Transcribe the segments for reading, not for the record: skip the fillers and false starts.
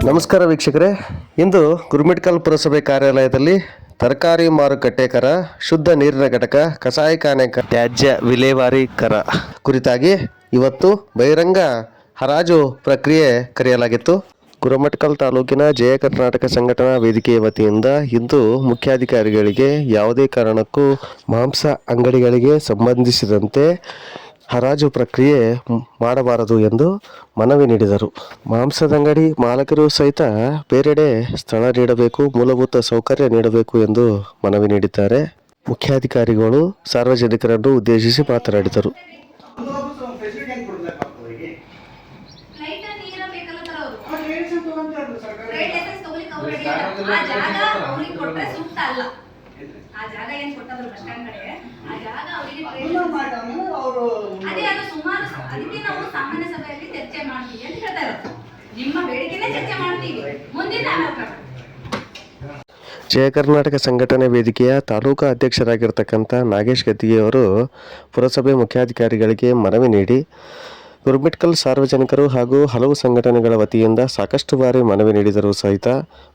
ನಮಸ್ಕಾರ ವೀಕ್ಷಕರೇ, ಇಂದು ಗುರುಮಿಟ್ಕಲ್ ಪುರಸಭೆ ಕಾರ್ಯಾಲಯದಲ್ಲಿ ತರಕಾರಿ ಮಾರುಕಟ್ಟೆ ಕರ, ಶುದ್ಧ ನೀರಿನ ಘಟಕ, ಕಸಾಯಿಖಾನೆ ತ್ಯಾಜ್ಯ ವಿಲೇವಾರಿ ಕರ ಕುರಿತಾಗಿ ಇವತ್ತು ಬಹಿರಂಗ ಹರಾಜು ಪ್ರಕ್ರಿಯೆ ಕರೆಯಲಾಗಿತ್ತು. ಗುರುಮಿಟ್ಕಲ್ ತಾಲೂಕಿನ ಜಯ ಕರ್ನಾಟಕ ಸಂಘಟನಾ ವೇದಿಕೆಯ ವತಿಯಿಂದ ಇಂದು ಮುಖ್ಯಾಧಿಕಾರಿಗಳಿಗೆ ಯಾವುದೇ ಕಾರಣಕ್ಕೂ ಮಾಂಸ ಅಂಗಡಿಗಳಿಗೆ ಸಂಬಂಧಿಸಿದಂತೆ ಹರಾಜು ಪ್ರಕ್ರಿಯೆ ಮಾಡಬಾರದು ಎಂದು ಮನವಿ ನೀಡಿದರು. ಮಾಂಸದಂಗಡಿ ಮಾಲಕರು ಸಹಿತ ಬೇರೆಡೆ ಸ್ಥಳ ನೀಡಬೇಕು, ಮೂಲಭೂತ ಸೌಕರ್ಯ ನೀಡಬೇಕು ಎಂದು ಮನವಿ ನೀಡಿದ್ದಾರೆ. ಮುಖ್ಯಾಧಿಕಾರಿಗಳು ಸಾರ್ವಜನಿಕರನ್ನು ಉದ್ದೇಶಿಸಿ ಮಾತನಾಡಿದರು. ಆ ಜಾಗ ಏನ್ ಕೊಟ್ಟದ್ರು ಬಸ್ ಸ್ಟ್ಯಾಂಡ್ ಕಡೆ ಆ ಜಾಗ ಅವರಿಗೆ ಅದೇ ಅದು ಸುಮಾರು ಅದಕ್ಕೆ ನಾವು ಸಾಮಾನ್ಯ ಸಭೆಯಲ್ಲಿ ಚರ್ಚೆ ಮಾಡ್ತೀವಿ ಅಂತ ಹೇಳ್ತಾ ಇರೋದು. ನಿಮ್ಮ ಬೇಡಿಕೆನೇ ಚರ್ಚೆ ಮಾಡ್ತೀವಿ, ಮುಂದಿನ ಜಯ ಕರ್ನಾಟಕ ಸಂಘಟನೆ ವೇದಿಕೆಯ ತಾಲೂಕು ಅಧ್ಯಕ್ಷರಾಗಿರ್ತಕ್ಕಂಥ ನಾಗೇಶ್ ಗದ್ದಿಗೆ ಅವರು ಪುರಸಭೆ ಮುಖ್ಯಾಧಿಕಾರಿಗಳಿಗೆ ಮನವಿ ನೀಡಿ ಗುರುಮಿಟ್ಕಲ್ ಸಾರ್ವಜನಿಕರು ಹಾಗೂ ಹಲವು ಸಂಘಟನೆಗಳ ವತಿಯಿಂದ ಸಾಕಷ್ಟು ಬಾರಿ ಮನವಿ ನೀಡಿದರೂ ಸಹಿತ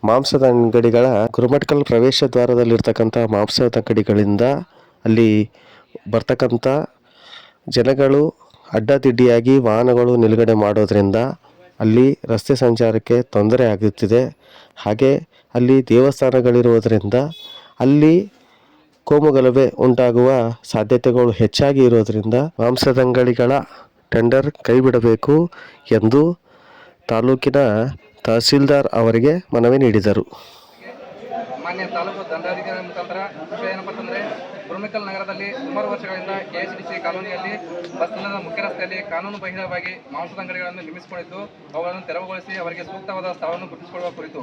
ಮಾಂಸದ ಅಂಗಡಿಗಳ ಗುರುಮಿಟ್ಕಲ್ ಪ್ರವೇಶ ದ್ವಾರದಲ್ಲಿರ್ತಕ್ಕಂಥ ಮಾಂಸದ ಅಂಗಡಿಗಳಿಂದ ಅಲ್ಲಿ ಬರ್ತಕ್ಕಂಥ ಜನಗಳು ಅಡ್ಡದಿಡ್ಡಿಯಾಗಿ ವಾಹನಗಳು ನಿಲುಗಡೆ ಮಾಡೋದ್ರಿಂದ ಅಲ್ಲಿ ರಸ್ತೆ ಸಂಚಾರಕ್ಕೆ ತೊಂದರೆ ಆಗುತ್ತಿದೆ. ಹಾಗೆ ಅಲ್ಲಿ ದೇವಸ್ಥಾನಗಳಿರುವುದರಿಂದ ಅಲ್ಲಿ ಕೋಮುಗಲಭೆ ಉಂಟಾಗುವ ಸಾಧ್ಯತೆಗಳು ಹೆಚ್ಚಾಗಿ ಇರೋದರಿಂದ ಮಾಂಸದಂಗಡಿಗಳ ಟೆಂಡರ್ ಕೈಬಿಡಬೇಕು ಎಂದು ತಾಲೂಕಿನ ತಹಸೀಲ್ದಾರ್ ಅವರಿಗೆ ಮನವಿ ನೀಡಿದರು. ಮಾನ್ಯ ತಾಲೂಕು ದಂಡಾಧಿಕಾರಿ ಮುಖಾಂತರ ವಿಷಯ ಏನಪ್ಪ ಅಂತಂದರೆ, ಗುರುಮಿಟ್ಕಲ್ ನಗರದಲ್ಲಿ ಸುಮಾರು ವರ್ಷಗಳಿಂದ KHDC ಕಾಲೋನಿಯಲ್ಲಿ ಬಸ್ ನಿಲ್ದಾಣದ ಮುಖ್ಯ ರಸ್ತೆಯಲ್ಲಿ ಕಾನೂನು ಬಾಹಿರವಾಗಿ ಮಾಂಸದ ಅಂಗಡಿಗಳನ್ನು ನಿರ್ಮಿಸಿಕೊಂಡಿದ್ದು ಅವುಗಳನ್ನು ತೆರವುಗೊಳಿಸಿ ಅವರಿಗೆ ಸೂಕ್ತವಾದ ಸ್ಥಳವನ್ನು ಗುರುತಿಸಿಕೊಳ್ಳುವ ಕುರಿತು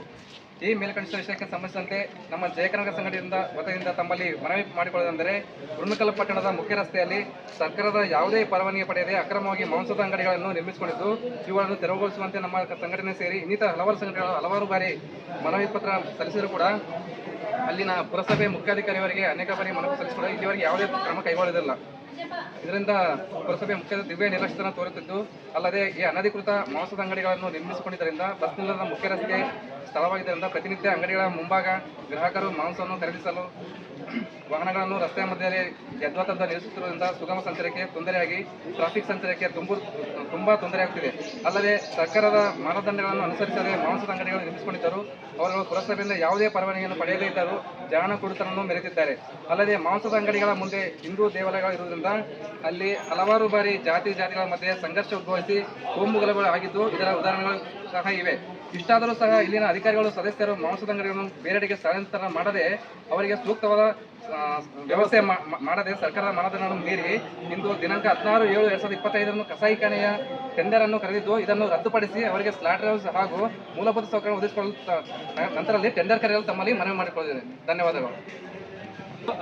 ಈ ಮೇಲ್ಕಂಡ ವಿಷಯಕ್ಕೆ ಸಂಬಂಧಿಸಿದಂತೆ ನಮ್ಮ ಜಯ ಕರ್ನಾಟಕ ಸಂಘಟನೆಯಿಂದ ವತಿಯಿಂದ ತಮ್ಮಲ್ಲಿ ಮನವಿ ಮಾಡಿಕೊಳ್ಳುವುದೆಂದರೆ, ಗುರುಮಿಟ್ಕಲ್ ಪಟ್ಟಣದ ಮುಖ್ಯ ರಸ್ತೆಯಲ್ಲಿ ಸರ್ಕಾರದ ಯಾವುದೇ ಪರವಾನಗಿ ಪಡೆಯದೆ ಅಕ್ರಮವಾಗಿ ಮಾಂಸದ ಅಂಗಡಿಗಳನ್ನು ನಿರ್ಮಿಸಿಕೊಂಡಿದ್ದು ಇವುಗಳನ್ನು ತೆರವುಗೊಳಿಸುವಂತೆ ನಮ್ಮ ಸಂಘಟನೆ ಸೇರಿ ಇನ್ನಿತರ ಹಲವಾರು ಸಂಘಟನೆಗಳು ಹಲವಾರು ಬಾರಿ ಮನವಿ ಪತ್ರ ಸಲ್ಲಿಸಿದರೂ ಕೂಡ ಅಲ್ಲಿನ ಪುರಸಭೆ ಮುಖ್ಯಾಧಿಕಾರಿಯವರಿಗೆ ಅನೇಕ ಬಾರಿ ಮನವಿ ಸಲ್ಲಿಸಿಕೊಂಡು ಇಲ್ಲಿವರೆಗೆ ಯಾವುದೇ ಕ್ರಮ ಕೈಗೊಳ್ಳಲಿಲ್ಲ. ಇದರಿಂದ ಪುರಸಭೆ ಮುಖ್ಯ ದಿವ್ಯ ನಿರ್ಲಕ್ಷ್ಯತನ ತೋರುತ್ತಿದ್ದು, ಅಲ್ಲದೆ ಈ ಅನಧಿಕೃತ ಮಾಂಸದ ಅಂಗಡಿಗಳನ್ನು ನಿರ್ಮಿಸಿಕೊಂಡಿದ್ದರಿಂದ ಬಸ್ ನಿಲ್ದಾಣದ ಮುಖ್ಯ ರಸ್ತೆ ಸ್ಥಳವಾಗಿದ್ದರಿಂದ ಪ್ರತಿನಿತ್ಯ ಅಂಗಡಿಗಳ ಮುಂಭಾಗ ಗ್ರಾಹಕರು ಮಾಂಸವನ್ನು ಖರೀದಿಸಲು ವಾಹನಗಳನ್ನು ರಸ್ತೆಯ ಮಧ್ಯದಲ್ಲಿ ಯದ್ವಾತದ್ದ ನಿಲ್ಲಿಸುತ್ತಿರುವುದರಿಂದ ಸುಗಮ ಸಂಚಾರಕ್ಕೆ ತೊಂದರೆಯಾಗಿ ಟ್ರಾಫಿಕ್ ಸಂಚಾರಕ್ಕೆ ತುಂಬಾ ತೊಂದರೆಯಾಗುತ್ತಿದೆ. ಅಲ್ಲದೆ ಸರ್ಕಾರದ ಮಾನದಂಡಗಳನ್ನು ಅನುಸರಿಸದೆ ಮಾಂಸದ ಅಂಗಡಿಗಳು ನಿರ್ಮಿಸಿಕೊಂಡಿದ್ದರು. ಅವರುಗಳು ಪುರಸಭೆಯಿಂದ ಯಾವುದೇ ಪರವಾನಗಿಯನ್ನು ಪಡೆಯದೇ ಇದ್ದರೂ ಜಾಣ ಕುರುತನನ್ನು ಮೆರೆದಿದ್ದಾರೆ. ಅಲ್ಲದೆ ಮಾಂಸದ ಅಂಗಡಿಗಳ ಮುಂದೆ ಹಿಂದೂ ದೇವಾಲಯಗಳು ಇರುವುದರಿಂದ ಅಲ್ಲಿ ಹಲವಾರು ಬಾರಿ ಜಾತಿಗಳ ಮಧ್ಯೆ ಸಂಘರ್ಷ ಉದ್ಭವಿಸಿ ಕೋಮುಗಲಭೆ ಆಗಿದ್ದು ಇದರ ಉದಾಹರಣೆಗಳು ಸಹ ಇವೆ. ಇಷ್ಟಾದರೂ ಸಹ ಇಲ್ಲಿನ ಅಧಿಕಾರಿಗಳು ಸದಸ್ಯರು ಮಾಂಸದ ಅಂಗಡಿಗಳನ್ನು ಬೇರೆಡೆಗೆ ಸ್ಥಳಾಂತರ ಮಾಡದೆ ಅವರಿಗೆ ಸೂಕ್ತವಾದ ವ್ಯವಸ್ಥೆ ಮಾಡದೆ ಸರ್ಕಾರದ ಮಾನದಂಡಗಳನ್ನು ಮೀರಿ ಇಂದು ದಿನಾಂಕ 16/7/2025 ಕಸಾಯಿಖಾನೆಯ ಟೆಂಡರ್ ಅನ್ನು ಕರೆದಿದ್ದು ಇದನ್ನು ರದ್ದುಪಡಿಸಿ ಅವರಿಗೆ ಸ್ಲಾಟರ್ ಹೌಸ್ ಹಾಗೂ ಮೂಲಭೂತ ಸೌಕರ್ಯ ಒದಗಿಸಿಕೊಳ್ಳುವ ನಂತರದಲ್ಲಿ ಟೆಂಡರ್ ಕರೆಯಲು ತಮ್ಮಲ್ಲಿ ಮನವಿ ಮಾಡಿಕೊಳ್ಳುತ್ತೇನೆ. ಧನ್ಯವಾದಗಳು.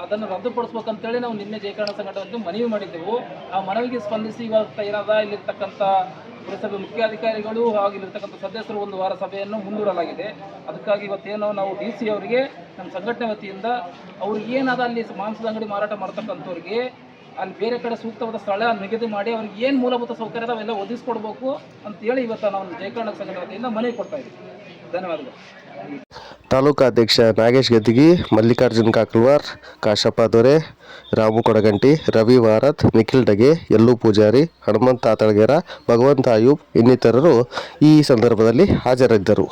ಅದನ್ನು ರದ್ದುಪಡಿಸ್ಬೇಕಂತೇಳಿ ನಾವು ನಿನ್ನೆ ಜಯ ಕರ್ನಾಟಕ ಸಂಘಟನೆ ಮನವಿ ಮಾಡಿದ್ದೆವು. ಆ ಮನವಿಗೆ ಸ್ಪಂದಿಸಿ ಇವತ್ತು ಏನಾದ ಇಲ್ಲಿರ್ತಕ್ಕಂಥ ಪುರಸಭೆ ಮುಖ್ಯಾಧಿಕಾರಿಗಳು ಹಾಗೂ ಇಲ್ಲಿರ್ತಕ್ಕಂಥ ಸದಸ್ಯರು ಒಂದು ವಾರ ಸಭೆಯನ್ನು ಮುಂದೂಡಲಾಗಿದೆ. ಅದಕ್ಕಾಗಿ ಇವತ್ತೇನೋ ನಾವು DC ಅವರಿಗೆ ನಮ್ಮ ಸಂಘಟನೆ ವತಿಯಿಂದ ಅವ್ರಿಗೆ ಏನಾದ ಅಲ್ಲಿ ಮಾಂಸದ ಅಂಗಡಿ ಮಾರಾಟ ಮಾಡ್ತಕ್ಕಂಥವ್ರಿಗೆ ಅಲ್ಲಿ ಬೇರೆ ಕಡೆ ಸೂಕ್ತವಾದ ಸ್ಥಳ ನಿಗದಿ ಮಾಡಿ ಅವ್ರಿಗೆ ಏನು ಮೂಲಭೂತ ಸೌಕರ್ಯ ಅವೆಲ್ಲ ಒದಗಿಸ್ಕೊಡ್ಬೇಕು ಅಂತೇಳಿ ಇವತ್ತು ನಾವು ಜಯ ಕರ್ನಾಟಕ ಸಂಘಟನೆ ವತಿಯಿಂದ ಮನವಿ ಕೊಡ್ತಾ ಇದ್ದೀವಿ. ಧನ್ಯವಾದಗಳು. ತಾಲೂಕು ಅಧ್ಯಕ್ಷ ನಾಗೇಶ್ ಗದ್ದಿಗಿ, ಮಲ್ಲಿಕಾರ್ಜುನ್ ಕಾಕಲ್ವಾರ್, ಕಾಶಪ್ಪ ದೊರೆ, ರಾಮು ಕೊಡಗಂಟಿ, ರವಿ ವಾರತ್, ನಿಖಿಲ್ ಡಗೆ, ಯಲ್ಲು ಪೂಜಾರಿ, ಹನುಮಂತ ತಾತಳಗೆರ, ಭಗವಂತ ಆಯೂಬ್ ಇನ್ನಿತರರು ಈ ಸಂದರ್ಭದಲ್ಲಿ ಹಾಜರಿದ್ದರು.